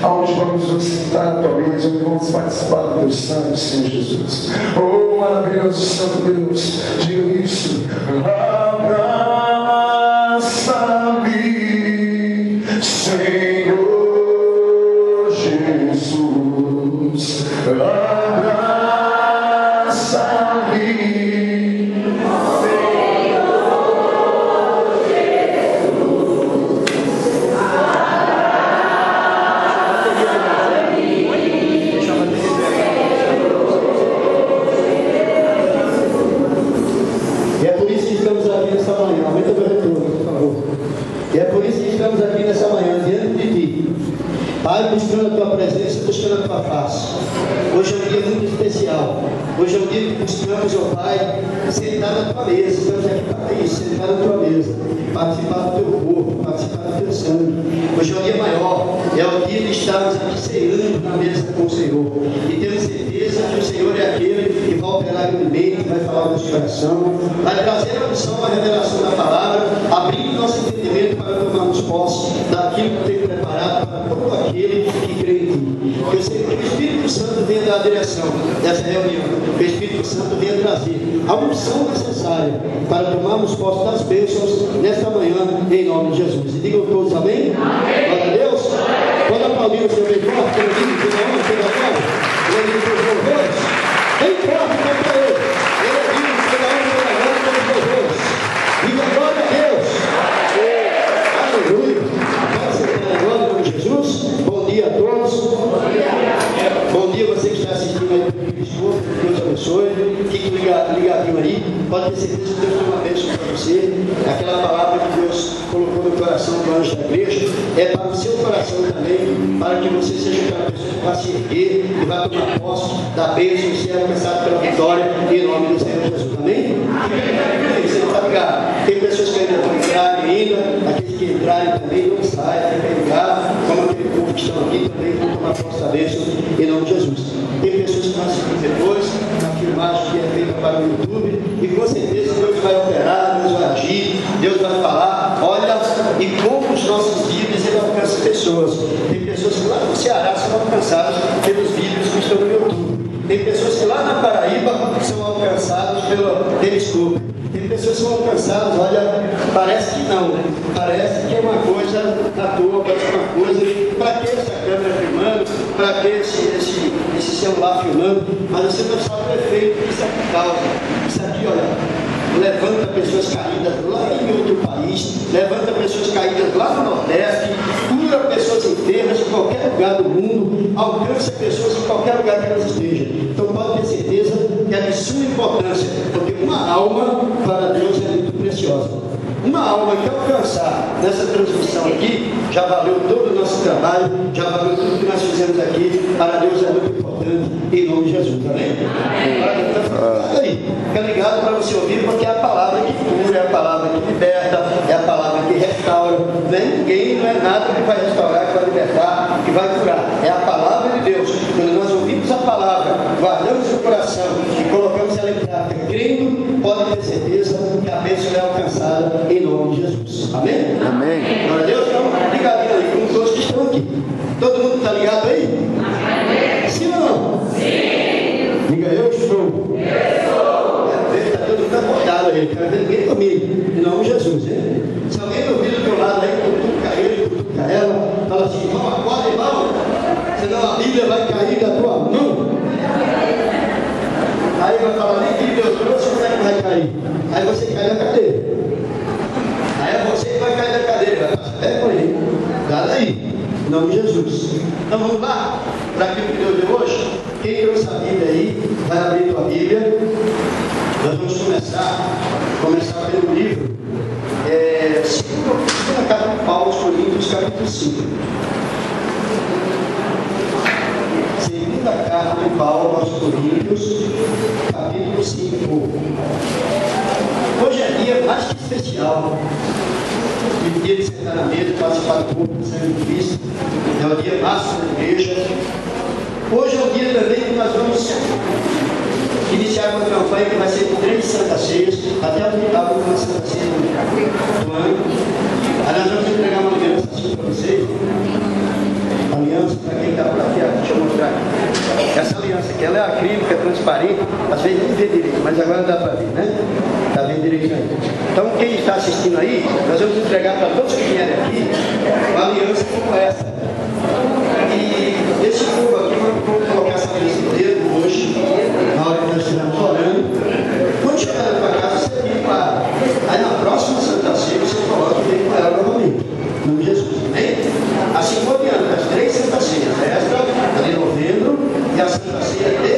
Aonde vamos nos sentar à tua mesa, onde vamos participar do teu sangue, Senhor Jesus. Oh, maravilhoso Santo Deus, diga isso. Abraça-me, Senhor Jesus. Abraça-me. Buscando a tua presença, buscando a tua face. Hoje é um dia muito especial. Hoje é um dia que buscamos, ó Pai, sentar na tua mesa. Estamos aqui para isso, sentar na tua mesa, participar do teu corpo, participar do teu sangue. Hoje é um dia maior, é o dia de estarmos aqui ceando na mesa com o Senhor. E temos certeza que o Senhor é aquele que vai operar em mente, vai falar no nosso coração, vai trazer a unção, a revelação da palavra, abrindo nosso entendimento para tomarmos posse daquilo que tem preparado para todo aquele que crê em ti. Eu sei que o Espírito Santo venha dar a direção dessa reunião, que o Espírito Santo venha trazer a unção necessária para tomarmos posse das bênçãos nesta manhã, em nome de Jesus. E digam todos amém? Amém. Glória a Deus. Quando aplaudir o Senhor bem forte, pelo vídeo, pela honra, pela glória, ele diz para os louvores, bem forte para ele. Ele diz pela honra, pela glória, pelos louvores. Diga glória a Deus. Aleluia. Pode ser pela glória, em nome de Jesus. Bom dia a todos. Bom dia você que está assistindo aí pelo Facebook. Deus abençoe. Fique ligadinho aí. Pode ter certeza que Deus tem uma bênção para você. Aquela palavra que Deus colocou no coração do anjo da igreja é para o seu coração também, para que você seja aquela pessoa que vai se erguer e vai tomar posse da bênção e ser alcançado pela vitória em nome do Senhor Jesus. Amém? Você está ligado? Tem pessoas que ainda não entrarem ainda, aqueles que entrarem também não saiam, tem que ligar, como aquele povo que estão aqui também vão tomar posse da bênção em nome de Jesus. Tem pessoas que vão assistir depois, a filmagem que é feita para o YouTube, e com certeza Deus vai operar, Deus vai agir, Deus vai falar, olha, e como os nossos vídeos ele alcança pessoas. Tem pessoas que lá no Ceará são alcançadas pelos vídeos que estão no YouTube. Tem pessoas que lá na Paraíba são alcançadas pelo telescópio. Tem pessoas que são alcançadas, olha, parece que não, né? Parece que é uma coisa à toa, parece uma coisa, para que essa câmera filmando, para que esse celular filmando, mas você não sabe o efeito que isso aqui causa. Isso aqui, olha, levanta pessoas caídas lá em outro país, levanta pessoas caídas lá no Nordeste, cura pessoas enfermas em qualquer lugar do mundo, alcança pessoas em qualquer lugar que elas estejam. Então pode ter certeza que é de suma importância, porque uma alma para Deus é muito preciosa. uma alma que alcançar nessa transmissão aqui, já valeu todo o nosso trabalho, já valeu tudo que nós fizemos aqui. Para Deus é muito importante, em nome de Jesus, amém? Fica ligado para você ouvir, porque é a palavra que cura, é a palavra que liberta, é a palavra que restaura. Ninguém, não é nada que vai restaurar, que vai libertar, que vai curar. É a palavra de Deus. Quando nós ouvimos a palavra, guardamos o coração e colocamos ela em prática, crendo, pode ter certeza que a bênção é alcançada em nome de Jesus. Amém? Amém. Glória a Deus. Então, ligadinho aí com todos que estão aqui. Todo mundo está ligado aí? Amém. Sim ou não? Sim. Diga, eu estou. Está todo mundo acordado aí. Quero ver ninguém comigo. Em nome de Jesus, hein? Se alguém ouvir do teu lado aí, cutuca ele, cutuca ela, fala assim: irmão, acorda, irmão. Senão a Bíblia vai cair da tua mão. Aí vai falar: nem que Deus trouxe, como é que vai cair? Aí você cai da cadeira. Aí é você que vai cair da cadeira. Vai passar até por aí. Cuidado aí. Em nome de Jesus. Então vamos lá para aquilo que Deus deu hoje. Quem trouxe a Bíblia aí, vai abrir tua Bíblia. Nós vamos começar pelo livro. Segunda carta de Paulo aos Coríntios, capítulo 5. Segunda carta de Paulo aos Coríntios, capítulo 5. Hoje é dia mais que especial. O dia de sentar na mesa, participar do corpo do sangue de Cristo. É o dia máximo da igreja. Hoje é o dia também que nós vamos iniciar uma campanha que vai ser de 3 Santas Ceias, até o final de uma Santa Ceia do ano. Aí nós vamos entregar uma aliança assim para vocês. Aliança, para quem está por aqui, deixa eu mostrar aqui. Essa aliança aqui, ela é acrílica, transparente, às vezes nem vê direito, mas agora dá para ver, né? Está vendo direito aí. Então, quem está assistindo aí, nós vamos entregar para todos que vierem aqui uma aliança como essa. E esse povo aqui, vamos colocar essa aliança no dedo hoje, na hora que nós estivermos orando. Quando chegar na tua casa, você vem com ela. Aí na próxima Santa Ceia, você coloca e vem com ela novamente. Em nome de Jesus, amém? Assim por diante, as 3 Santas Ceias, esta de novembro e a Santa Ceia de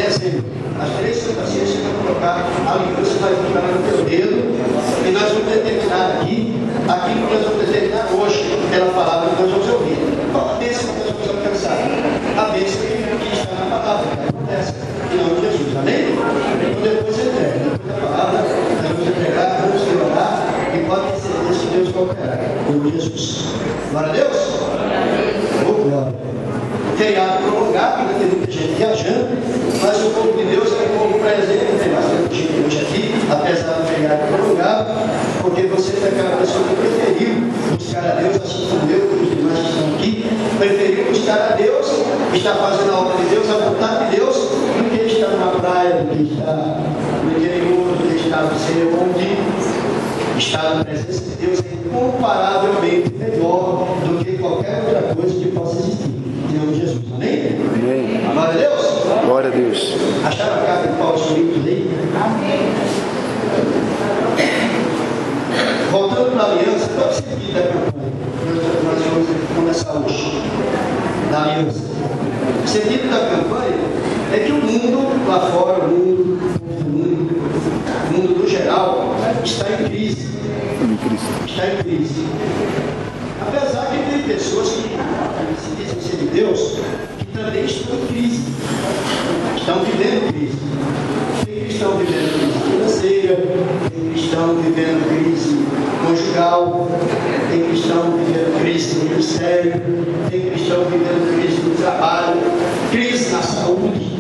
dezembro. As 3 Santas Ceias você vai colocar a aliança, vai ficar no teu dedo, e nós vamos determinar aqui, aquilo que nós vamos determinar hoje, pela palavra que nós vamos ouvir. Qual a bênção que nós vamos alcançar? A bênção que está na palavra, que acontece, em nome de Jesus, amém? Então depois entrega, depois da palavra, nós vamos entregar, vamos orar, e pode ter certeza que Deus vai operar, em nome de Jesus. Glória a Deus? Oh, glória. Feriado prolongado, ainda tem muita gente viajando, mas o povo de Deus é um povo presente, tem bastante gente hoje aqui, apesar do feriado prolongado, porque você foi aquela pessoa que preferiu buscar a Deus, assim como eu, e os demais que estão aqui, preferiu buscar a Deus, estar fazendo a obra de Deus, a vontade de Deus, do que estar numa praia, do que estar no interior, do que estar no céu, onde estar na presença de Deus é incomparavelmente melhor do que qualquer outra coisa que possa existir. Em nome de Jesus, amém? Amém. Glória a Deus. Glória a Deus. Acharam a carta de Paulo aos Coríntios aí? Amém. Voltando para a aliança, qual é o sentido da campanha? Nós vamos começar hoje. Da aliança. O sentido da campanha é que o mundo lá fora, o mundo no geral, está em crise. Está em crise. Apesar que tem pessoas que se dizem ser de Deus, que também estão em crise. Estão vivendo crise. Tem cristão vivendo crise financeira, tem cristão vivendo crise conjugal, tem cristão vivendo crise no ministério, tem cristão vivendo crise no trabalho, crise na saúde.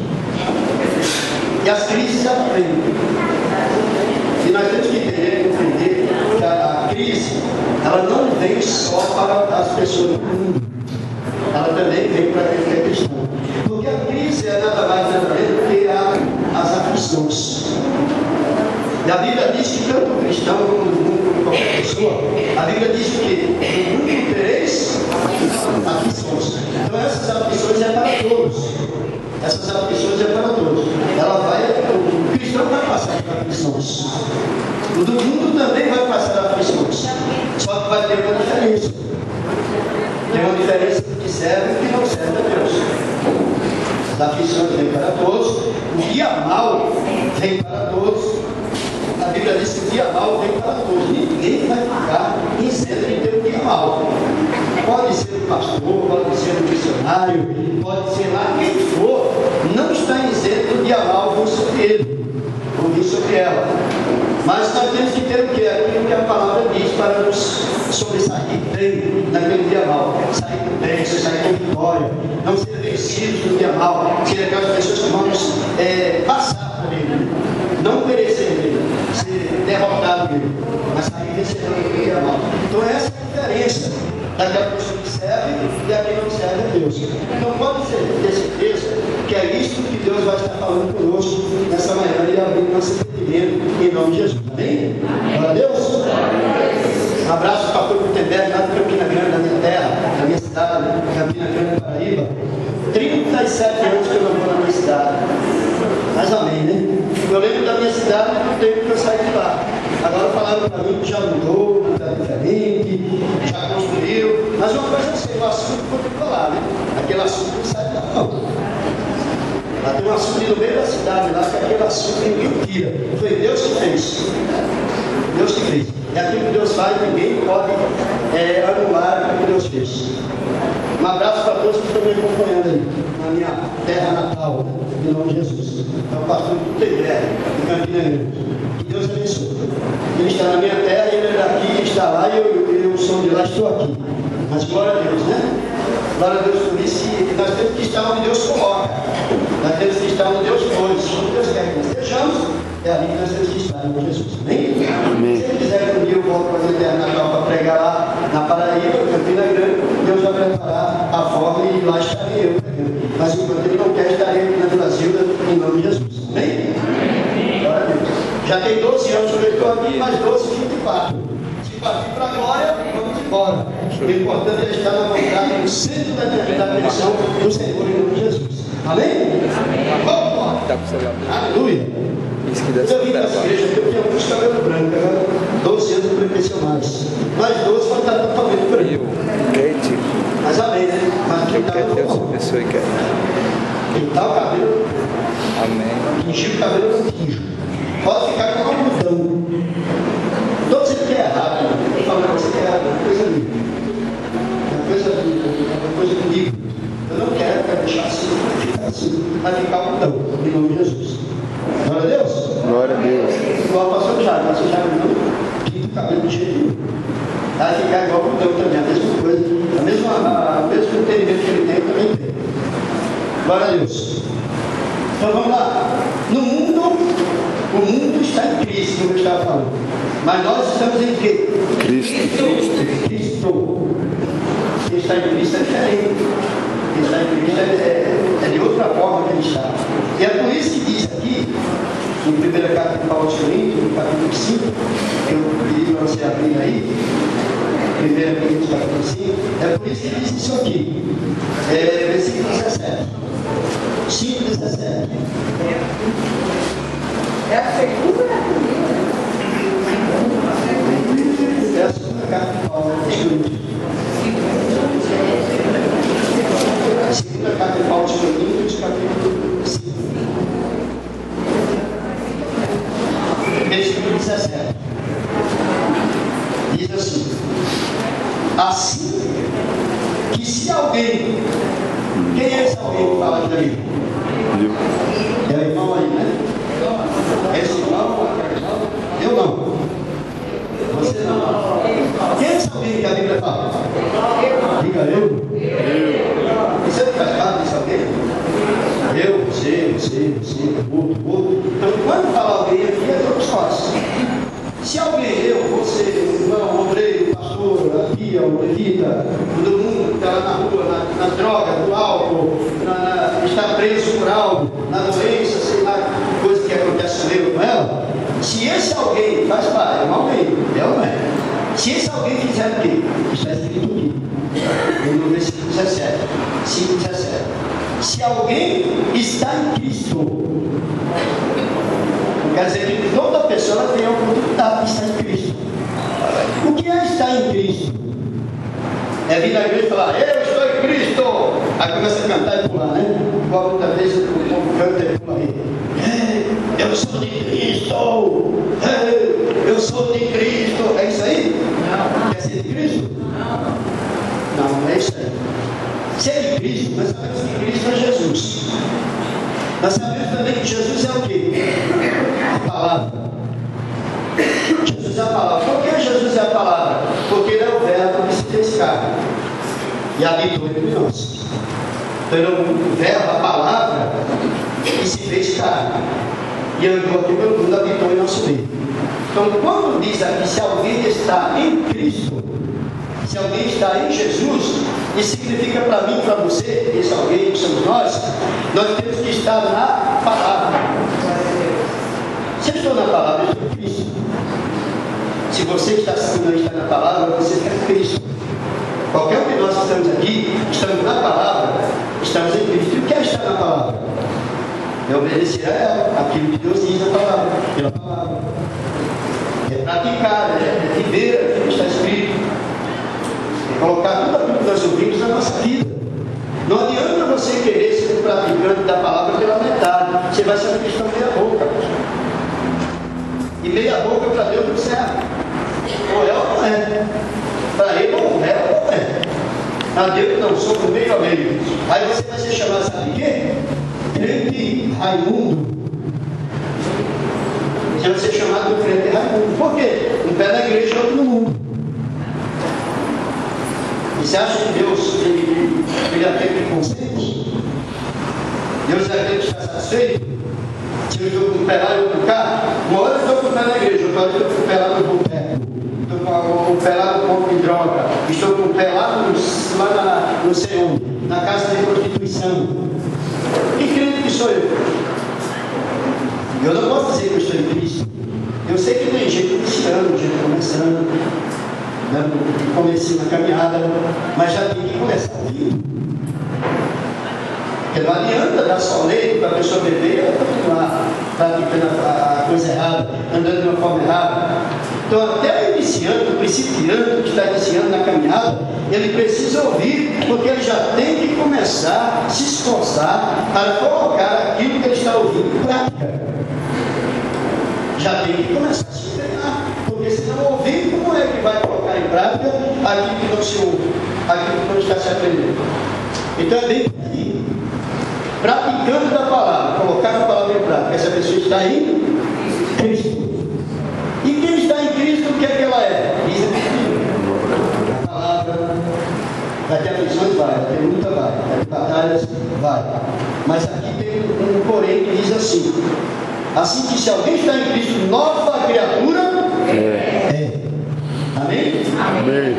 E as crises aprendem. E nós temos que entender que a crise, ela não vem só para as pessoas do mundo, ela também vem para quem é cristão. Porque a crise é nada mais nada menos do que as aflições. E a Bíblia diz que tanto o cristão como o mundo, como qualquer pessoa, a Bíblia diz que no mundo tereis aflições. Então essas aflições é para todos. Essas aflições é para todos. O cristão vai passar por aflições. O do mundo também vai passar aflições. Só que vai ter uma diferença. Tem uma diferença do que serve e do que não serve a Deus. As aflições vêm para todos. O dia mau vem para todos. A Bíblia diz que o dia mau vem para todos. pastor, pode ser um missionário, pode ser lá quem for, não está isento de amar o sobre ele, ou sobre ela. Mas nós temos que ter o que? Aquilo que a palavra diz para nos sobressair bem naquele dia mal. Sair com bênção, sair com vitória. Não ser vencidos no dia mal. Ser aquelas pessoas que vão nos passar por ele. Não perecer nele. Ser derrotado nele. Mas sair vencedor no dia mal. Então essa é a diferença daquela pessoa que serve e daquele que não serve a Deus. Então pode ser ter certeza que é isso que Deus vai estar falando conosco nessa manhã e abrindo nosso entendimento em nome de Jesus. Amém? Glória a Deus. Um abraço para o pastor Gutenberg, lá de Campina Grande, da minha terra, da minha cidade, Campina Grande, Paraíba. 37 anos que eu não vou na minha cidade. Mas amém, né? Eu lembro da minha cidade no tempo que eu saí de lá. Agora falaram para mim que já mudou, está diferente, já construiu. Mas uma coisa eu sei, o assunto foi falar, né? Aquele assunto não sai de lá, não. Lá tem um açude no meio da cidade, lá que aquele açude ninguém tira. Foi Deus que fez. Deus que fez. É aquilo que Deus faz, ninguém pode anular o que Deus fez. Um abraço para todos que estão me acompanhando aí, na minha terra natal, em nome de Jesus. É o pastor Gutenberg, de Campina Grande. Que Deus abençoe. Ele está na minha terra, ele é daqui, está lá, e eu sou de lá, estou aqui. Mas glória a Deus, né? Glória a Deus por isso, que nós temos que estar onde Deus coloca. Nós temos que estar onde Deus pôs, onde Deus quer que nós estejamos, é ali que nós temos que estar, em nome de Jesus. Amém? Amém. Se ele quiser que um dia eu volto para a Terra Natal para pregar lá na Paraíba, Campina Grande, Deus vai preparar a forma e lá estarei eu pregando. Mas enquanto ele não quer, estarei aqui na Vila Zilda, em nome de Jesus. Amém? Glória a Deus. Já tem 12 anos que eu estou aqui, mais 12, 24. Se partir para a glória, vamos embora. O importante é estar na vontade, no centro da atenção do Senhor, em nome de Jesus. Amém? Vamos embora. Aleluia. Eu vim dessa igreja, eu tinha alguns cabelos brancos, agora 12 anos eu cresceu mais. Mais 12 vai estar totalmente branco. Mas amém, né? Mas quem está no Deus abençoe, quer. Pintar o cabelo. Amém. Tingir o cabelo não tinge. Pode ficar com um algodão. Estou dizendo que é errado. Estou falando que você é errado. É uma coisa minha. É uma coisa comigo. Eu não quero deixar assim, ficar assim. Vai ficar algodão. Em nome de Jesus. Glória a Deus. Glória a Deus. Igual o pastor Jairo. O pastor Jairo não pinta o cabelo de jeito nenhum. Vai ficar igual o algodão também. A mesma coisa. O mesmo entendimento que ele tem, eu também tenho. Glória a Deus. Então vamos lá. No mundo, o mundo está em Cristo, como eu estava falando. Mas nós estamos em quê? Cristo. Cristo. Quem está em Cristo é diferente. Quem está em Cristo é de outra forma que ele está. E é por isso que diz aqui, no primeiro carta de Paulo aos Coríntios, no capítulo 5, eu pedi para você abrir aí, 1 Coríntios capítulo 5, é por isso que diz isso aqui. Versículo 17. 5:17. É a segunda É a segunda carta de Paulo aos Coríntios. A segunda carta de Paulo aos Coríntios, capítulo 5. Versículo 17. Diz assim: assim que se alguém, quem é esse alguém que fala aqui ali? É o irmão aí, né? Esse irmão? Eu não. Você não. Quem é esse alguém que a Bíblia fala? Diga eu. Você não faz parte desse alguém? Eu, você, outro. Então, quando fala alguém aqui, é todos nós. Se alguém, eu, você, o irmão, o obreiro, o pastor, a tia, o levita, todo mundo que está lá na rua, na droga, no álcool, está preso por algo, na doença, sei lá, coisa que acontece com ele, com ela, se esse alguém faz parte, é um alguém, é ou não é? Se esse alguém fizer o quê? Está escrito aqui, no versículo 17, 5:17. Se alguém está em Cristo, quer dizer que toda pessoa tem a oportunidade de estar em Cristo. O que é estar em Cristo? É vir na igreja e falar, eu estou em Cristo! Aí começa a cantar e pular, né? Igual muitas vezes o povo canta e pula aí. Eu sou de Cristo! Eu sou de Cristo! É isso aí? Não. Quer ser de Cristo? Não é isso aí. Cristo, nós sabemos que Cristo é Jesus. Nós sabemos também que Jesus é o quê? A palavra. Jesus é a palavra. Por que Jesus é a palavra? Porque ele é o verbo que se fez carne e habitou entre nós. Então ele é o verbo, a palavra que se fez carne e andou aqui pelo mundo, habitou em nosso meio. Então quando diz aqui, se alguém está em Cristo, se alguém está em Jesus, isso significa para mim, para você, esse alguém que somos nós temos que estar na palavra. Se eu estou na palavra, eu estou em Cristo. Se você está na palavra, você está em Cristo. Qualquer um de nós que estamos aqui, estamos na palavra, estamos em Cristo. E o que é estar na palavra? É obedecer a ela, aquilo que Deus diz na palavra, pela palavra. É praticar, é viver aquilo que está escrito. É colocar tudo aquilo que nós ouvimos na nossa vida. Não adianta você querer ser praticante da palavra pela metade. Você vai ser uma questão meia boca. E meia boca para Deus não serve. Ou é ou não é. Para ele ou é ou não é. A Deus não, sou do meio a meio. Aí você vai ser chamado, sabe de quê? Crente Raimundo. Você vai ser chamado de crente Raimundo. Por quê? Um pé na igreja e outro no mundo. E você acha que Deus ele atende conceitos? Deus é aquele que está satisfeito? Se eu estou com o pé lá e outro cá, uma hora eu estou com o pé na igreja, outra hora eu estou com o pé lá no boteco, estou com o pé lá no ponto de droga, estou com o pé lá no sei onde, na casa de prostituição. Que crente que sou eu? Eu não posso dizer que eu estou em Cristo. Eu sei que tem gente iniciando, gente começando, comecei na caminhada, mas já tem que começar a ouvir. Porque não adianta dar só leite para a pessoa beber e ela continuar praticando a coisa errada, andando de uma forma errada. Então até o iniciante, o principiante que está iniciando na caminhada, ele precisa ouvir, porque ele já tem que começar a se esforçar para colocar aquilo que ele está ouvindo em prática. Já tem que começar a se treinar, porque se não ouvir, como é que vai colocar em prática aquilo que não se ouve, aquilo que não está se aprendendo? Então é bem por aí. Praticando da palavra, colocar a palavra em prática, essa pessoa está em Cristo. E quem está em Cristo, o que é que ela é? Diz a palavra. Vai ter aflições? Vai ter luta? Vai ter batalhas? Vai. Mas aqui tem um porém que diz assim que se alguém está em Cristo, nova criatura é. Amém? Amém.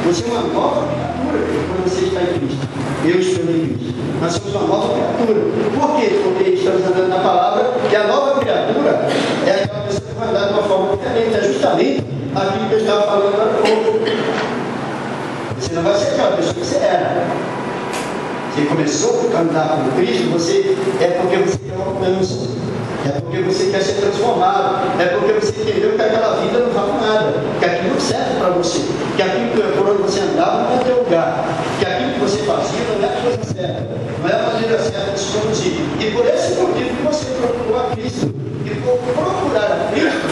Você é uma nova criatura quando você está em Cristo. Eu estou em Cristo. Nós somos uma nova criatura. Por quê? Porque estamos andando na palavra e a nova criatura é aquela pessoa que vai andar de uma forma diferente. É justamente aquilo que eu estava falando agora há pouco. Você não vai ser aquela pessoa que você era. Você começou a andar com Cristo, você é porque você quer uma mudança. É porque você quer ser transformado. É porque você entendeu que aquela vida não vale nada. Que aquilo não serve para você. Que aquilo por onde você andava não é teu lugar. Que aquilo que você fazia não é a coisa certa. Não é a maneira certa de se conduzir. E por esse motivo que você procurou a Cristo. E por procurar a Cristo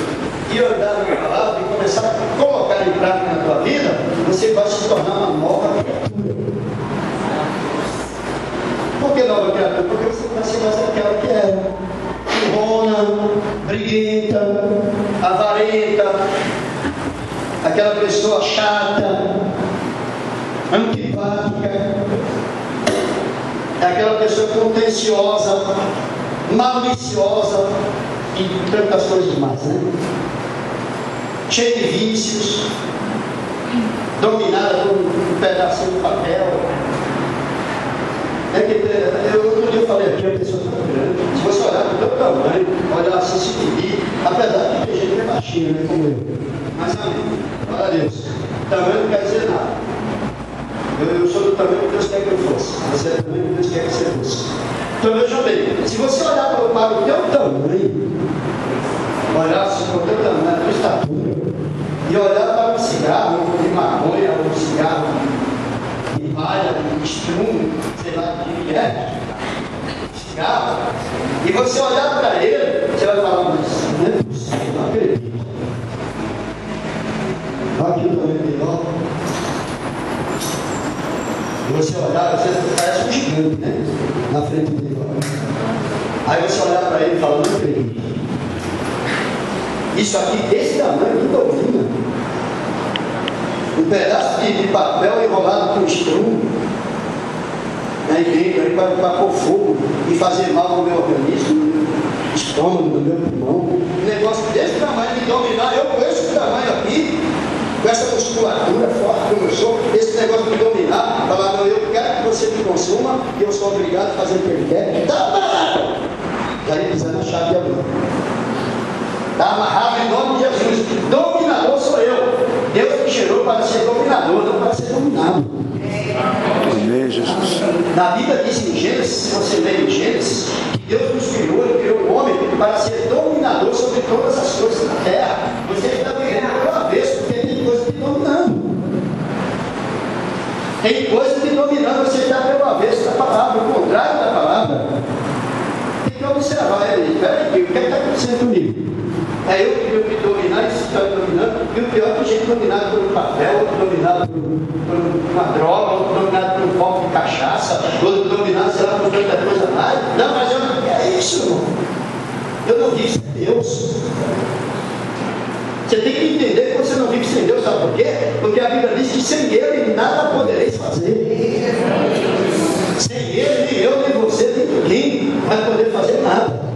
e andar na palavra e começar a colocar em prática na tua vida, você vai se tornar uma nova criatura. Por que nova criatura? Porque você vai ser mais aquela que era. Burrona, briguenta, avarenta, aquela pessoa chata, antipática, aquela pessoa contenciosa, maliciosa e tantas coisas mais, né? Cheia de vícios, dominada por um pedacinho de papel. É que outro dia eu falei aqui, a pessoa está grande. Se você olhar para o teu tamanho, olhar assim, se medir, apesar de ter gente que é baixinho, né, como eu. Mas amém, glória a Deus. Tamanho não quer dizer nada. Eu sou do tamanho que Deus quer que eu fosse. Você é do tamanho que Deus quer que você fosse. Então veja bem, se você olhar para o teu tamanho, olhar assim para o teu tamanho, a tua estatura, e olhar para um cigarro, de maconha, ou um cigarro de palha, de estrumo, sei lá o que é, cigarro, e você olhar para ele, você vai falar, mas não é possível, não acredito. Aquilo também é melhor. E você olhar, você parece um gigante, né? Na frente dele. Aí você olhar para ele e fala, não acredito. Isso aqui, desse tamanho, não domina. Um pedaço de papel enrolado com estrume. Aí dentro, aí para pôr fogo e fazer mal no meu organismo, no meu estômago, no meu pulmão. Um negócio desse tamanho de dominar, eu com esse tamanho aqui, com essa musculatura forte como eu sou, esse negócio de dominar, falar, não, eu quero que você me consuma e eu sou obrigado a fazer o que ele quer. E aí pisando na chave de amor. Está amarrado em nome de Jesus. Dominador sou eu. Deus me gerou para ser dominador, não para ser dominado. Amém, Jesus. Na Bíblia diz em Gênesis, se você ler em Gênesis, que Deus nos criou, Ele criou o homem para ser dominador sobre todas as coisas da terra. Você está vivendo pela vez, porque tem coisa te dominando. Tem coisa te dominando, você está pelo avesso da palavra, o contrário da palavra. Tem que observar, peraí, o que está acontecendo comigo? É eu que me dominar, isso está me dominando, e o pior é que gente dominado por um papel, outro dominado por uma droga, outro dominado por um copo de cachaça, outro dominado, sei lá, por tanta coisa mais. Não, mas eu não quero isso, irmão. Eu não vivo sem Deus. Você tem que entender que você não vive sem Deus, sabe por quê? Porque a Bíblia diz que sem Ele nada podereis fazer. Sem Ele, nem eu, nem você, nem ninguém vai poder fazer nada.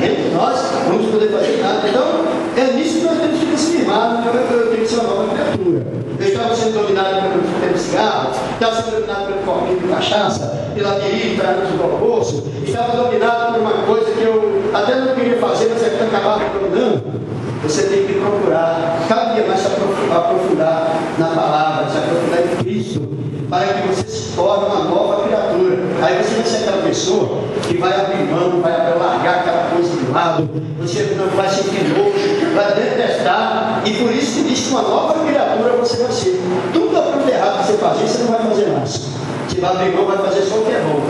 Nem nós vamos poder fazer nada. Então, é nisso que nós temos que nos firmar. Eu tenho que ser uma nova criatura. Eu estava sendo dominado pelo cigarro, estava sendo dominado pelo copinho de cachaça, pela deriva, pelo almoço, estava dominado por uma coisa que eu até não queria fazer, mas é que acabava me dominando. Você tem que procurar cada dia mais se aprofundar na palavra, se aprofundar em Cristo, para que você se torne uma nova criatura. Aí você vai ser aquela pessoa que vai abrir mão, vai largar aquela coisa de lado, você não vai sentir nojo, vai detestar, e por isso que diz que uma nova criatura você vai ser. Tudo aquilo errado que você fazer, você não vai fazer mais. Você vai abrir mão, vai fazer só o que é bom.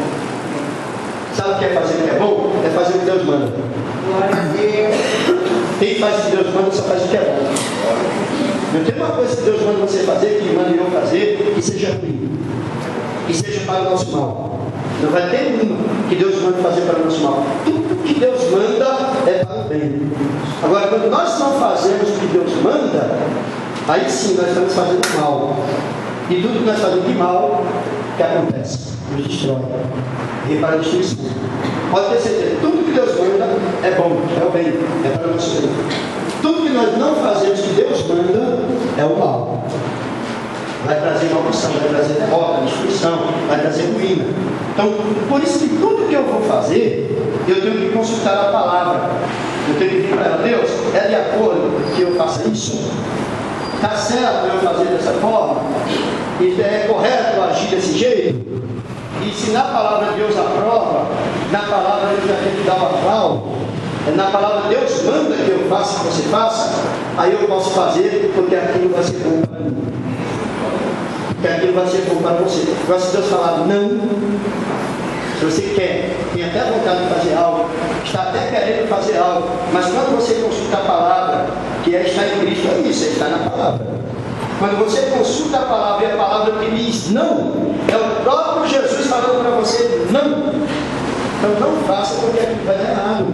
Sabe o que é fazer o que é bom? É fazer o que Deus manda. Quem faz o que Deus manda, só faz o que é bom. Não tem uma coisa que Deus manda você fazer, que manda eu fazer, que seja ruim, que seja para o nosso mal. Não vai ter nenhuma que Deus manda fazer para o nosso mal. Tudo que Deus manda é para o bem. Agora, quando nós não fazemos o que Deus manda, aí sim nós estamos fazendo mal. E tudo que nós fazemos de mal, o que acontece? Nos destrói. E para a destruição. Pode ter certeza, tudo que Deus manda é bom, é o bem, é para o nosso bem. Tudo que nós não fazemos que Deus manda é o mal. Vai trazer maldição, vai trazer derrota, destruição, vai trazer ruína. Então, por isso que tudo que eu vou fazer, eu tenho que consultar a palavra. Eu tenho que vir para ela, Deus, é de acordo que eu faça isso? Está certo eu fazer dessa forma? E é correto eu agir desse jeito? E se na palavra Deus aprova, na palavra Deus já tem que dar o aval, na palavra Deus manda que eu faça, que você faça, aí eu posso fazer, porque aquilo vai ser bom para mim. Porque aquilo vai ser bom para você. Agora, se Deus falar não, se você quer, tem até vontade de fazer algo, está até querendo fazer algo, mas quando você consulta a palavra, que é estar em Cristo, é isso, é estar na palavra. Quando você consulta a palavra e a palavra que diz não, é o próprio Jesus falando para você não. Então não faça, porque aquilo vai dar errado.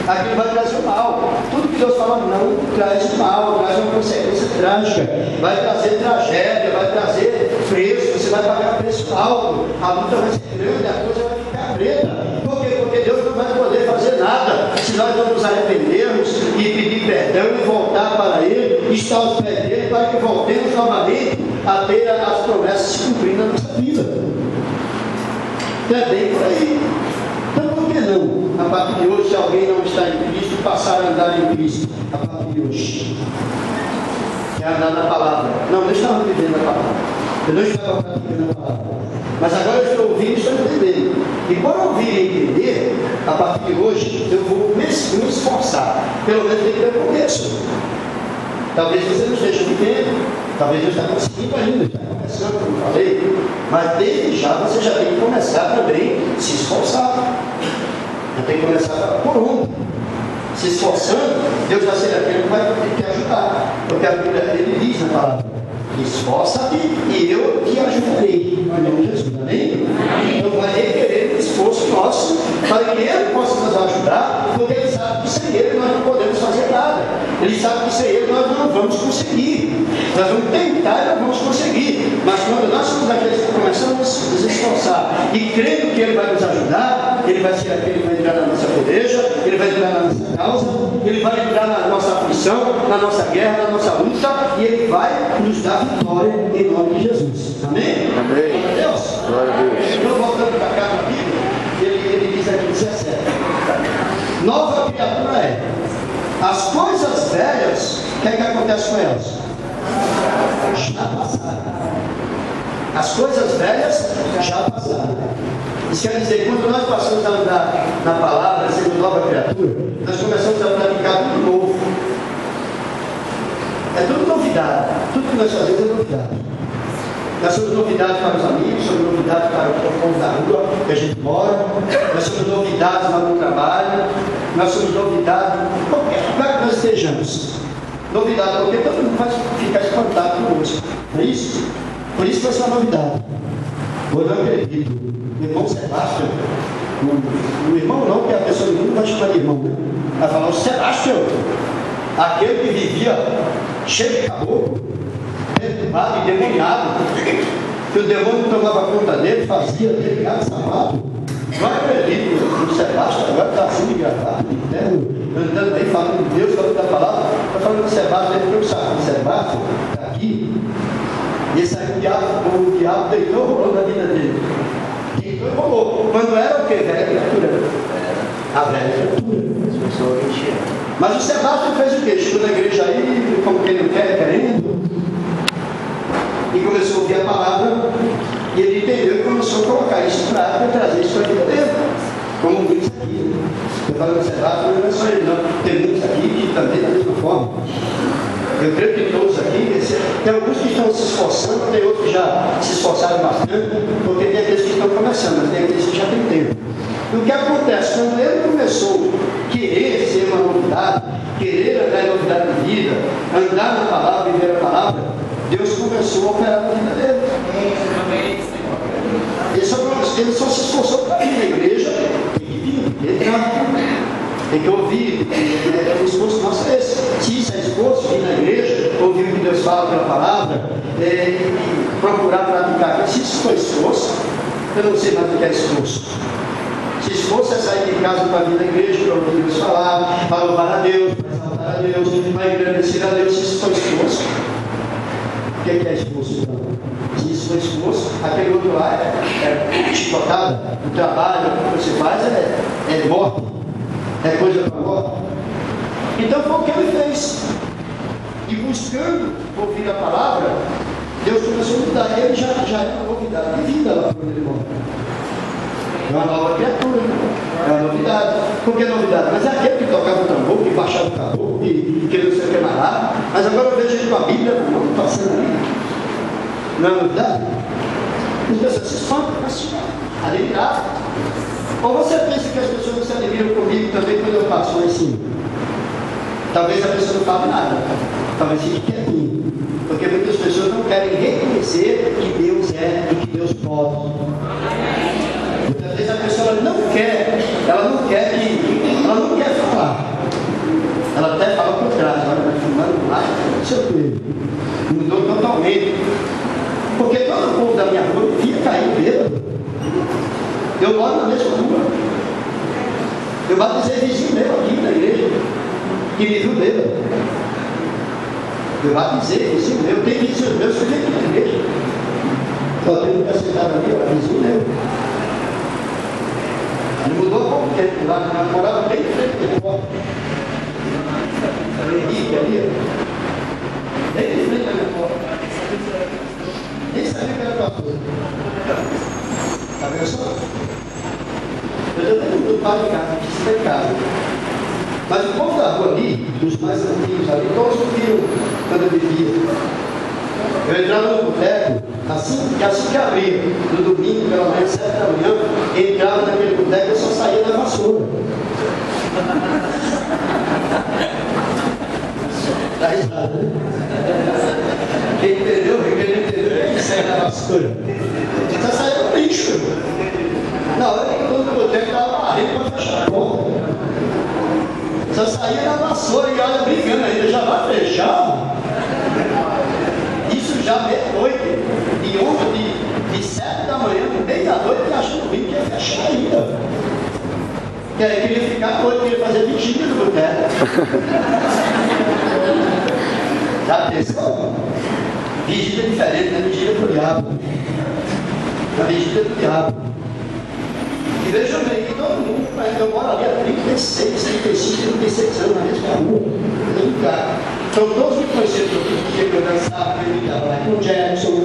Aquilo vai trazer o mal. Tudo que Deus fala não traz o mal, traz uma consequência trágica, vai trazer tragédia, vai trazer preço, você vai pagar preço alto, a luta vai ser grande, a coisa vai ficar preta. Por quê? Porque Deus não vai poder fazer nada se nós não nos arrependermos e pedir perdão e voltar para Ele, e estar aos pés dele, para que voltemos novamente a ter as promessas se cumprindo na nossa vida. Também por aí. Então por que não? A partir de hoje, se alguém não está em Cristo, passar a andar em Cristo. A partir de hoje. É andar na palavra. Não, eu estava vivendo a palavra. Eu não estava praticando a palavra. Mas agora eu estou ouvindo e estou entendendo. E por ouvir e entender, a partir de hoje, eu vou me esforçar. Pelo menos desde o começo. Talvez você não esteja vivendo. Talvez não esteja conseguindo ainda. Está começando, como eu falei. Mas desde já você já tem que começar também a se esforçar. Já tem que começar por onde? Se esforçando, Deus vai ser aquele que vai te ajudar. Porque a Bíblia dele diz na palavra. Esforça-te e eu te ajudarei. Em nome de Jesus, amém? Então vai requerer um esforço nosso para que Ele possa nos ajudar, porque Ele sabe que sem Ele nós não podemos fazer nada. Ele sabe que sem Ele nós não vamos conseguir. Nós vamos tentar e não vamos conseguir. Mas quando nós somos aqueles que começamos a nos esforçar e crendo que Ele vai nos ajudar, Ele vai ser aquele que vai entrar na nossa peleja, Ele vai entrar na nossa causa, Ele vai entrar na nossa aflição, na nossa guerra, na nossa luta, e Ele vai nos dar vitória em nome de Jesus. Amém? Amém. Glória a Deus. Glória a Deus. Então, voltando para cá na Bíblia, ele diz aqui 17: nova criatura é. As coisas velhas, o que é que acontece com elas? Já passaram. As coisas velhas já passaram. Isso quer dizer, quando nós passamos a andar na palavra, sendo nova criatura, nós começamos a praticar tudo novo. É tudo novidade. Tudo que nós fazemos é novidade. Nós somos novidades para os amigos, somos novidades para o povo da rua que a gente mora, nós somos novidades lá no trabalho, nós somos novidades em qualquer lugar que nós estejamos. Novidade, porque todo mundo vai ficar espantado conosco. Não é isso? Por isso vai ser uma novidade. Eu não acredito. O irmão Sebastião, o irmão não, porque a pessoa do mundo vai chamar de irmão, né? Vai falar, o Sebastião, aquele que vivia cheio de caboclo, perturbado e demoniado, que o demônio tomava conta dele, fazia dele gato sapato. Não acredito, o Sebastião agora está assim de gravata, de terno, andando aí, falando de Deus, falando da palavra. Está falando do Sebastião, ele foi sabe do Sebastião, está aqui. E esse aí o diabo deitou e rolou na vida dele. Deitou e rolou. Quando era o quê? Velha criatura. A velha criatura. Mas o Sebastião fez o quê? Chegou na igreja aí, como quem não quer, querendo. E começou a ouvir a palavra. E ele entendeu e começou a colocar isso em prática e trazer isso para a vida dele. Como muitos aqui. Eu falo do Sebastião, não é só ele não. Tem muitos aqui que também da mesma forma. Eu creio que todos aqui, tem alguns que estão se esforçando, tem outros que já se esforçaram bastante, porque tem aqueles que estão começando, mas tem aqueles que já têm tempo. E o que acontece? Quando ele começou a querer ser uma novidade, querer andar em novidade de vida, andar na palavra, viver a palavra, Deus começou a operar na vida dele. Ele só se esforçou para vir na igreja, tem que ouvir, o esforço nosso é esse. Se isso é esforço, vir na igreja, ouvir o que Deus fala pela palavra, procurar praticar. Se isso for esforço, eu não sei mais o que é esforço. Se esforço é sair de casa para vir na igreja, para ouvir Deus falar, para louvar a Deus, para exaltar a Deus, para engrandecer a Deus, se isso for esforço. O que é esforço então? Se isso for esforço, aquele outro lá é chicotada, o trabalho que você faz é morte. É coisa para morte. Então foi o que ele fez. E buscando ouvir a palavra, Deus começou a mudar. Ele já é uma novidade de vida lá quando ele morre. É uma nova criatura. É uma novidade. Por que novidade? Mas é aquele que tocava o tambor, que baixava o caboclo, que não sei o que mais lá. Mas agora eu vejo ele com a Bíblia passando ali. Não é novidade? As pessoas se espantam, mas admiravam. Ou você pensa que as pessoas se admiram comigo também quando eu passo lá em cima? Talvez a pessoa não fale nada, talvez fique quietinho, porque muitas pessoas não querem reconhecer que Deus é e que Deus pode. Muitas vezes a pessoa não quer falar. Ela até fala por trás, vai filmando lá, não sei o que. Mudou totalmente. Porque todo o povo da minha rua via cair bêbado. Eu moro na mesma rua. Eu batizei vizinho meu aqui na igreja, que me viu bêbado. Eu batizei vizinho meu, tem vizinhos meus que vêm aqui na igreja. Só tem um sentado ali, ó, vizinho meu. Ele mudou há pouco tempo, lá na morava bem em frente da porta. Henrique ali, ó. Bem em frente da minha porta. Nem sabia que era pastor. Está vendo só? Eu já tenho muito pai de casa, que está em casa. Mas o povo da rua ali, os mais antigos ali, todos viram quando eu vivia. Eu entrava no boteco, assim que abria, no domingo, pela manhã, 7 da manhã, entrava naquele boteco e eu só saía da vassoura. Tá risada, né? Quem entendeu, sair da vassoura. Está saindo do lixo. Na hora que todo o boteco estava varrendo para fechar a porta. Só saía da vassoura e olha brigando ainda, já vai fechar. Isso já meia-noite. E ontem, de 7 da manhã, meia-noite, achando ruim que ia fechar ainda. Que aí queria ficar à noite, queria fazer vigília no boteco. Já pensou? Vigília diferente, né? Vigília do diabo. A vigília do diabo. E vejam bem, que todo mundo, eu moro ali há 36, 35, 36 anos na mesma rua, no mesmo lugar. Então todos me conheceram que eu dançava, eu ligava lá com o Jackson,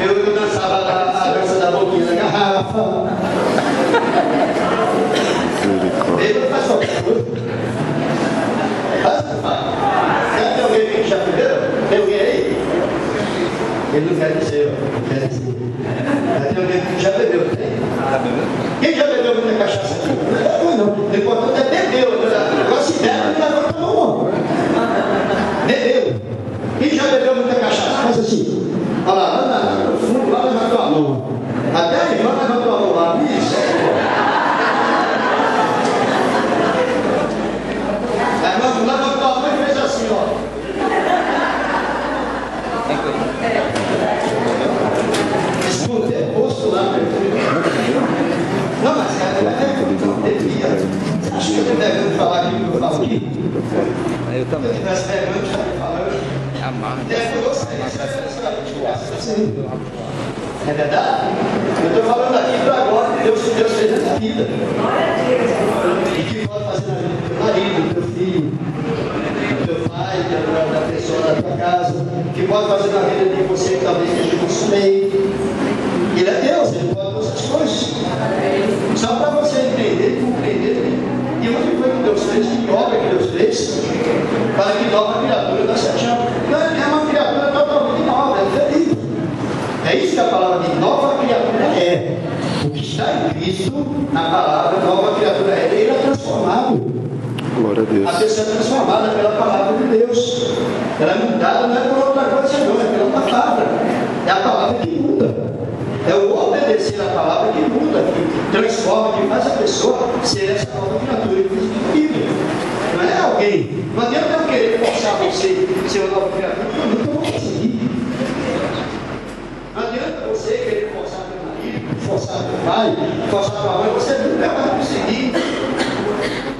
eu dançava a dança da boquinha da garrafa. Ele faz qualquer coisa. Faz o que faz. Tem alguém que já bebeu? Tem alguém aí? Ele não quer dizer, não quer dizer. Tem alguém que já bebeu? Tem? Quem já bebeu muita cachaça aqui? Não. O importante é bebeu. Agora se bebe, não levanta a mão. Bebeu. Quem já bebeu muita cachaça? Faz assim. Olha lá, lá no fundo, lá levantou a mão. Até a irmã levantou a mão lá. Isso. A irmã levantou a mão e fez assim, ó. Escuta, é posto lá. Não, mas cara, devia. Acho que eu estou devendo falar aquilo que eu falo aqui. Eu também. Se eu estivesse devendo, eu estaria falando. É verdade? Eu estou falando aqui para agora, Deus fez na vida. E que pode fazer na vida do teu marido, do teu filho, do teu pai, da pessoa da tua casa, que pode fazer na vida de você que talvez esteja consumido. Ele é Deus, ele pode todas as coisas. Só para você entender e compreender e onde foi que Deus fez, que obra que Deus fez, para que nova criatura dá 7 anos. Não é uma criatura totalmente nova, é feliz. É isso que a palavra de nova criatura é. O que está em Cristo, na palavra nova criatura é. Ele é transformado. Glória a Deus. A pessoa é transformada pela palavra de Deus. Ela é mudada, não é por outra coisa, não, é pela palavra. É a palavra que muda. É o obedecer a palavra que muda, que transforma, que faz a pessoa ser essa nova criatura que Cristo vive. Não é alguém. Não adianta eu querer forçar você a ser uma nova criatura, eu nunca vou conseguir. Não adianta você querer forçar teu marido, forçar teu pai, forçar tua mãe, você nunca vai conseguir.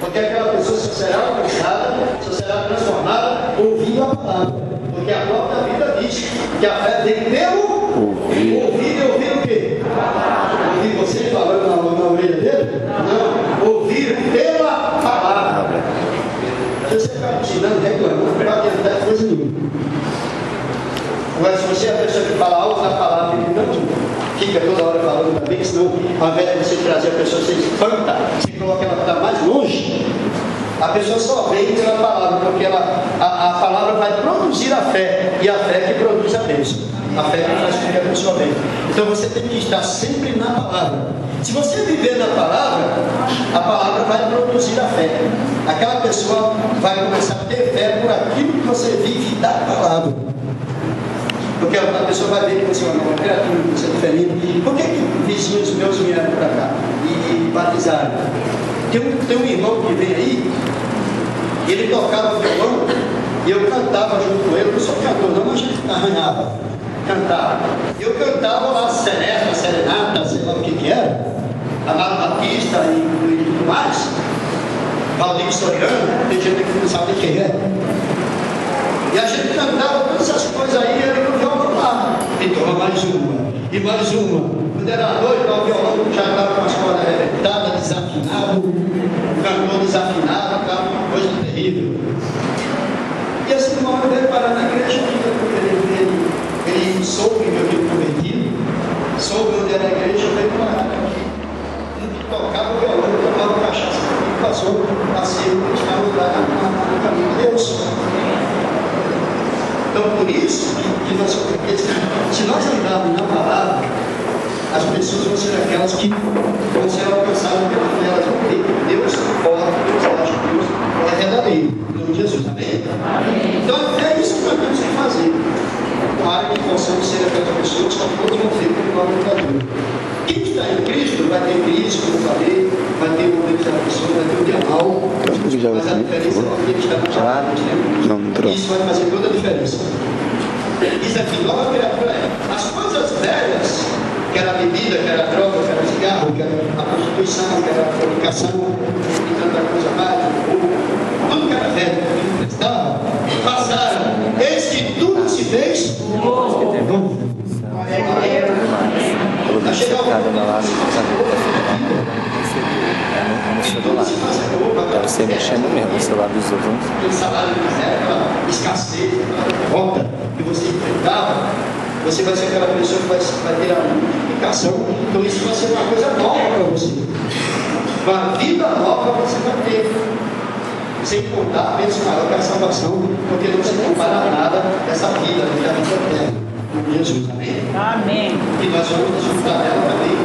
Porque aquela pessoa só será alcançada, só será transformada ouvindo a palavra. Porque a própria vida diz que a fé vem pelo ouvir. Ouvir e ouvir o quê? Ouvir você falando na orelha dele? Não. Ouvir pela palavra. Se você ficar ensinando, reclamando, não vai adiantar coisa nenhuma. Agora, se você é a pessoa que fala algo na palavra e não fica toda hora falando também, senão ao invés de você trazer a pessoa, você espanta, você coloca ela para mais longe, a pessoa só vem pela palavra, porque a palavra vai produzir a fé, e a fé que produz a bênção. A fé que faz com que a pessoa venha. Então você tem que estar sempre na palavra. Se você viver na palavra, a palavra vai produzir a fé. Aquela pessoa vai começar a ter fé por aquilo que você vive da palavra. Porque a pessoa vai ver que você é uma nova criatura, que você é diferente. Por que vizinhos meus vieram para cá e batizaram? Tem um irmão que vem aí, ele tocava violão e eu cantava junto com ele, não sou cantor não, mas a gente arranhava. Cantava. Eu cantava lá seresta, serenata, sei lá o que era, Amado Batista e tudo mais, Valdir Soriano, tem gente que não sabe quem é. E a gente cantava todas essas coisas aí, e ele no violão lá. E toma mais uma, e mais uma. Quando era noite, o violão já estava com as cordas arrebentadas, desafinado, o cantor desafinado, estava uma coisa terrível. E assim, uma hora veio parar na igreja, ele soube que eu tinha convertido, soube onde era a igreja, veio parar aqui. Ele tocava o violão, tocava cachaça, e passou a ser o que estava lá no caminho de Deus. Então, por isso, se nós andarmos na palavra, as pessoas vão ser aquelas que vão ser alcançadas pela fé, elas vão ter Deus forte, Deus acha, Deus é verdadeiro. Em nome de Jesus, amém? Então, é isso que nós temos que fazer. para que possamos ser aquelas pessoas que todos vão ver pelo nome do Criador. Quem está em Cristo vai ter crise, como eu falei, vai ter momentos da pessoa, vai ter o dia mal, mas a diferença é que ele está na chamada, isso vai fazer toda a diferença. Diz aqui, nova criatura é. As coisas velhas, que era a bebida, que era a droga, que era o cigarro, que era a prostituição, que era a fornicação, e tanta coisa mais, tudo que era velho, que não prestava, passaram. Eis que tudo se fez novo. Vai chegar deve ser mexendo mesmo no celular dos outros. Aquele salário de miséria, aquela escassez, aquela volta que você enfrentava, você vai ser aquela pessoa que vai ter a multiplicação. Então isso vai ser uma coisa nova para você. Uma vida nova você vai ter. Sem contar a bênção maior que a salvação, porque não se compara nada dessa vida, da vida eterna. Com Jesus, amém? Amém. E nós vamos desfrutar dela também,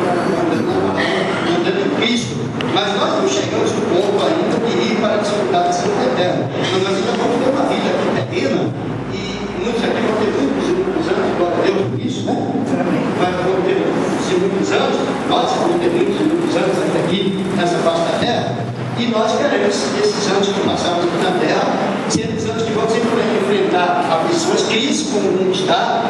andando em Cristo. Mas nós não chegamos no ponto ainda de ir para desfrutar dessa vida eterna. Mas nós ainda vamos ter uma vida aqui terrena, e muitos aqui vão ter muitos anos, glória a Deus por isso, né? Mas vão ter muitos anos, nós vamos ter muitos anos aqui nessa face da terra, e nós queremos esses anos que passamos aqui na terra, serem os anos que vamos enfrentar aflições, crises, como o mundo está,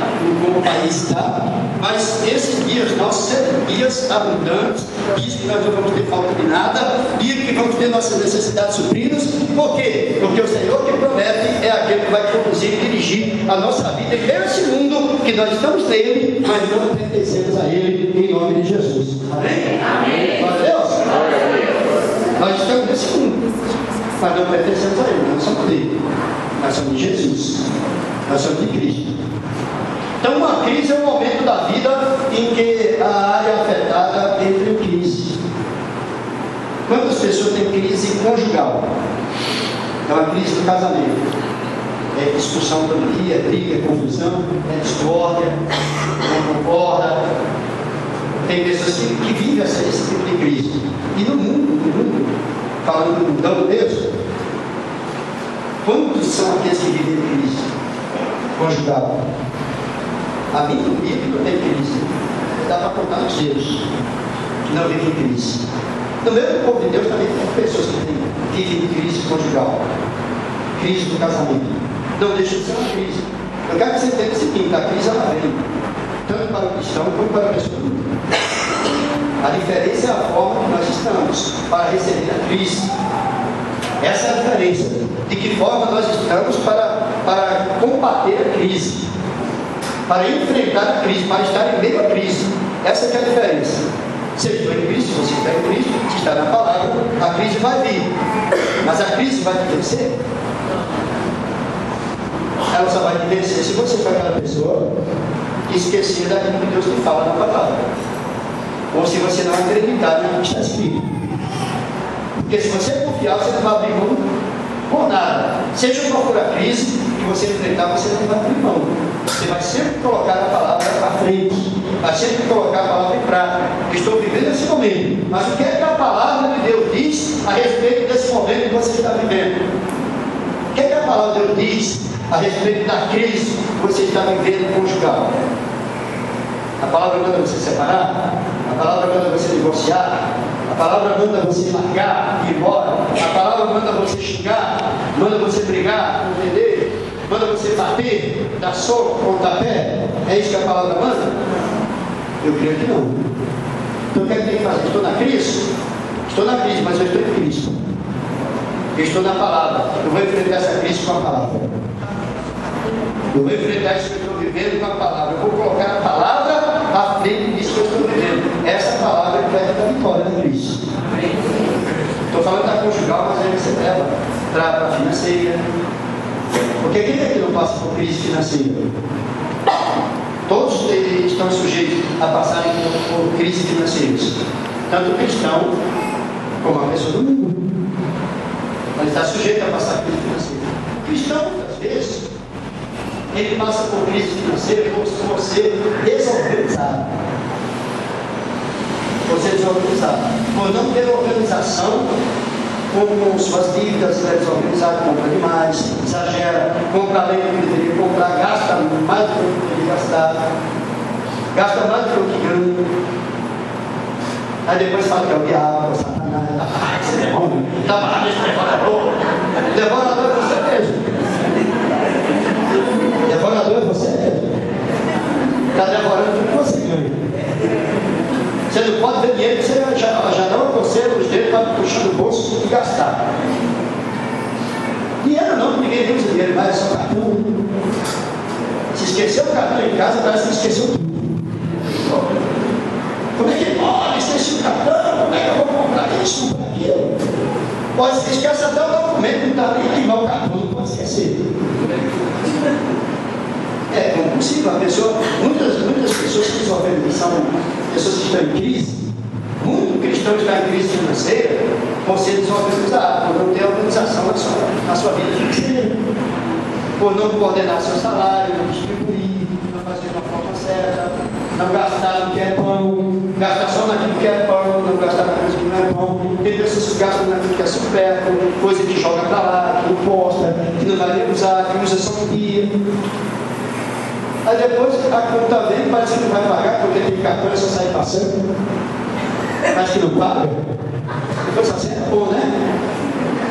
como o país está, mas esses dias nossos serão dias abundantes, dias que nós não vamos ter falta de nada, dias que vamos ter nossas necessidades supridas. Por quê? Porque o Senhor que promete é aquele que vai conduzir e dirigir a nossa vida nesse mundo que nós estamos nele, mas não pertencemos a ele, em nome de Jesus. Amém? Amém. Glória a Deus. Nós estamos nesse mundo, mas não pertencemos a ele, nós somos dele. Nós somos de Jesus, nós somos de Cristo. Então, uma crise é um momento da vida em que a área afetada entra em crise. Quantas pessoas têm crise conjugal? É uma crise do casamento. É discussão todo dia, é briga, é confusão, é discórdia, não concorda. Tem pessoas que vivem esse tipo de crise. E no mundo, falando do mundão mesmo, quantos são aqueles que vivem crise conjugal? A minha família não tem crise. Dá para contar nos dedos que não vivem crise. No meio do povo de Deus também tem pessoas que vivem crise conjugal, crise do casamento. Não deixa de ser uma crise. Eu quero que você entenda o seguinte: a crise ela vem tanto para o cristão como para a pessoa. A diferença é a forma que nós estamos para receber a crise. Essa é a diferença. De que forma nós estamos para combater a crise, para enfrentar a crise, para estar em meio à crise. Essa é a diferença. Se eu estou em Cristo, se você está em Cristo, se está na palavra, a crise vai vir. Mas a crise vai te vencer? Ela só vai te vencer se você for aquela pessoa que esquecer daquilo que Deus te fala na palavra. Ou se você não acreditar no que está escrito. Porque se você confiar, você não vai abrir mão por nada. Seja qual for a crise que você enfrentar, você não vai abrir mão. Você vai sempre colocar a palavra à frente. Vai sempre colocar a palavra em prática. Estou vivendo esse momento. Mas o que é que a palavra de Deus diz a respeito desse momento que você está vivendo? O que é que a palavra de Deus diz a respeito da crise que você está vivendo conjugal? A palavra manda você separar? A palavra manda você divorciar? A palavra manda você largar, ir embora? A palavra manda você xingar? Manda você brigar, entender? Manda você bater, dar soco, pontapé? É isso que a palavra manda? Eu creio que não. Então o que é que tem que fazer? Estou na crise? Estou na crise, mas eu estou em Cristo. Eu estou na palavra. Eu vou enfrentar essa crise com a palavra. Eu vou enfrentar isso que eu estou vivendo com a palavra. Eu vou colocar a palavra à frente disso que eu estou vivendo. Essa palavra que vai dar vitória na crise. Estou falando da conjugal, mas aí você leva para a financeira. Porque quem é que não passa por crise financeira? Todos estão sujeitos a passarem por crises financeiras. Tanto o cristão como a pessoa do mundo. Mas está sujeito a passar crise financeira. O cristão, muitas vezes, ele passa por crise financeira como se fosse desorganizado. Você desorganizado. Por não ter organização com suas dívidas, é desorganizado, compra demais, exagera, compra além do que deveria comprar, gasta mais do que deveria gastar, gasta mais do que ganha. Aí depois fala que é o diabo, o Satanás, esse demônio, está mal, esse devorador. Devorador é você mesmo. Devorador é você mesmo. Está devorando tudo que você ganha. Você não pode ver dinheiro, você já não aconselha os dedos para puxar do bolso e gastar. Dinheiro não, ninguém usa dinheiro mais, é só cartão. Se esqueceu o cartão em casa, parece que esqueceu tudo. Como é que pode? Esqueci o cartão, como é que eu vou comprar isso, comprar aquilo? Pode se esquecer até o documento, não está nem igual o cartão, não pode esquecer. É possível, a pessoa, muitas pessoas que são pessoas que estão em crise, muitos cristãos que estão em crise financeira, vão ser desorganizados, por não ter organização na sua vida financeira, por não coordenar seu salário, não distribuir, não fazer de uma forma certa, não gastar no que é pão, gastar só naquilo que é pão, não gastar na coisa que não é pão. Tem pessoas que gastam naquilo que é supérfluo, coisa que joga para lá, que não posta, que não vai nem usar, que usa só um dia. Aí depois a conta vem, parece que não vai pagar, porque tem cartão e só sai passando. Mas que não paga. Depois só assim é bom, né?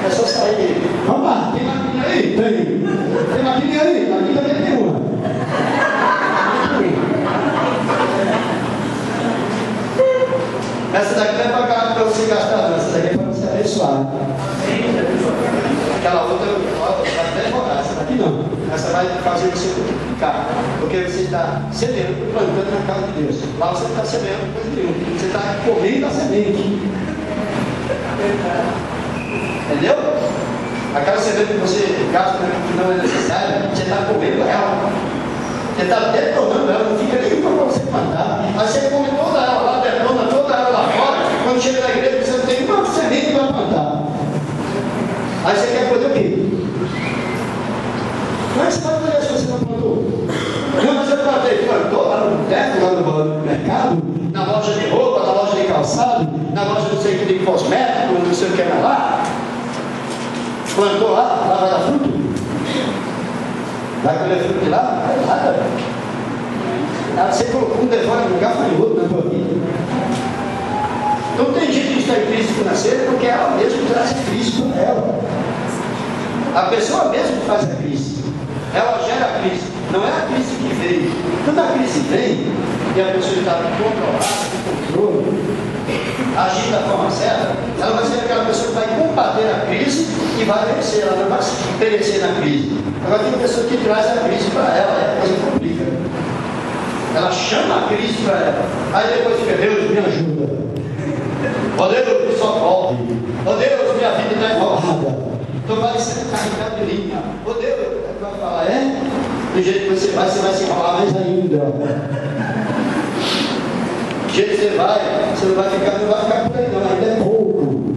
É só sair. Vamos lá, tem maquininha aí? Tem. Tem maquininha aí? Aqui também tem uma. Essa daqui não é para você gastar, não. Essa daqui é para você abençoar. Aquela outra vai até demorar. Essa daqui não. Essa vai fazer você multiplicar. Porque você está semeando, plantando na casa de Deus. Lá você não está semeando coisa nenhuma. Você está comendo a semente. Entendeu? Aquela semente que você gasta que não é necessária, você está comendo ela. Você está detonando ela, não fica nem para você plantar. Aí você come toda ela lá, detona toda ela lá fora. Quando chega na igreja, você não tem uma semente para plantar. Aí você quer fazer o quê? Como é que você vai fazer se você não plantou? Não, mas eu plantei, plantou lá no boteco, lá no mercado, na loja de roupa, na loja de calçado, na loja não sei o que de cosmético, não sei o que era lá. Plantou lá vai dar fruto? Vai colher fruto de lá? Não vai nada. Você colocou um devora no lugar, foi outro na tua vida. Então tem gente que está em crise financeira porque ela mesma traz crise para ela. A pessoa mesma faz a crise. Ela gera a crise. Não é a crise que veio. Quando a crise vem e a pessoa está controlada, com controle, agindo da forma certa, ela vai ser aquela pessoa que vai combater a crise e vai vencer. Ela não vai perecer na crise. Agora tem pessoa que traz a crise para ela, é a coisa complica. Ela chama a crise para ela. Aí depois fica, Deus me ajuda. Ó Deus, me socorre. Ó Deus, minha vida está enrolada. Estou parecendo carregado de linha. Ó Deus, vai falar, do jeito que você vai se enrolar mais ainda. Do jeito que você não vai ficar por aí não, ainda é pouco.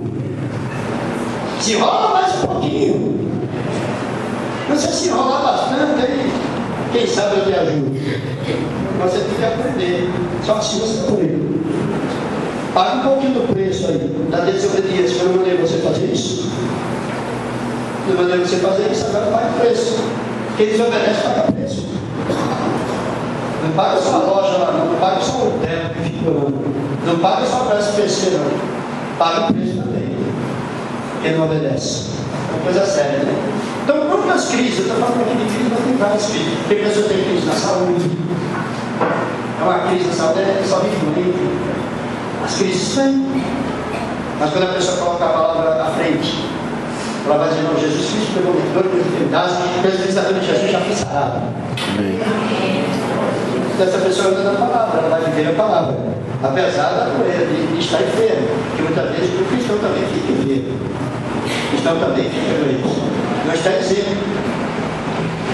Se enrola mais um pouquinho. Você se enrolar bastante, aí quem sabe eu te ajudo. Você tem que aprender. Só que se você aprender. Paga um pouquinho do preço aí, da desobediência. Eu não mandei você fazer isso. Não mandei você fazer isso, agora paga o preço. Quem desobedece paga preço. Não paga só a loja lá, não paga só o hotel que fica lá. Não paga só para SPC, não. Paga o preço também. Quem não obedece. É uma coisa séria, né? Então, quantas crises? Eu estou falando aqui de crise, mas tem várias crises. Tem pessoas que têm crise na saúde. É uma crise na saúde, é só vive doente. As crises vêm. Mas quando a pessoa coloca a palavra à frente, ela vai dizer, não, Jesus Cristo pegou minha dor, minha enfermidade, pela existência de Jesus já foi sarado. Então essa pessoa anda na palavra, ela vai viver a palavra. Apesar da doença de estar enfermo, que muitas vezes o cristão também fica enfermo. O cristão também fica doente. Não está dizendo.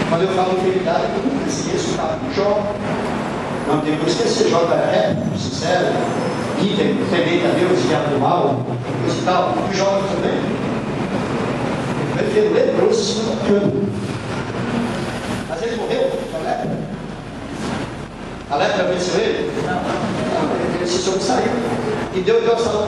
Quando eu falo enfermidade, eu nunca esqueço o caso do Jó. Não tem que esquecer, Jó era sincero, íntegro, temente a Deus, diabo do mal, coisa e tal. O Jó também. Ele veio leproso, se tocando. Mas ele morreu com a lepra. A lepra venceu ele? Não, ele se sobressaiu. E Deus deu a salvação.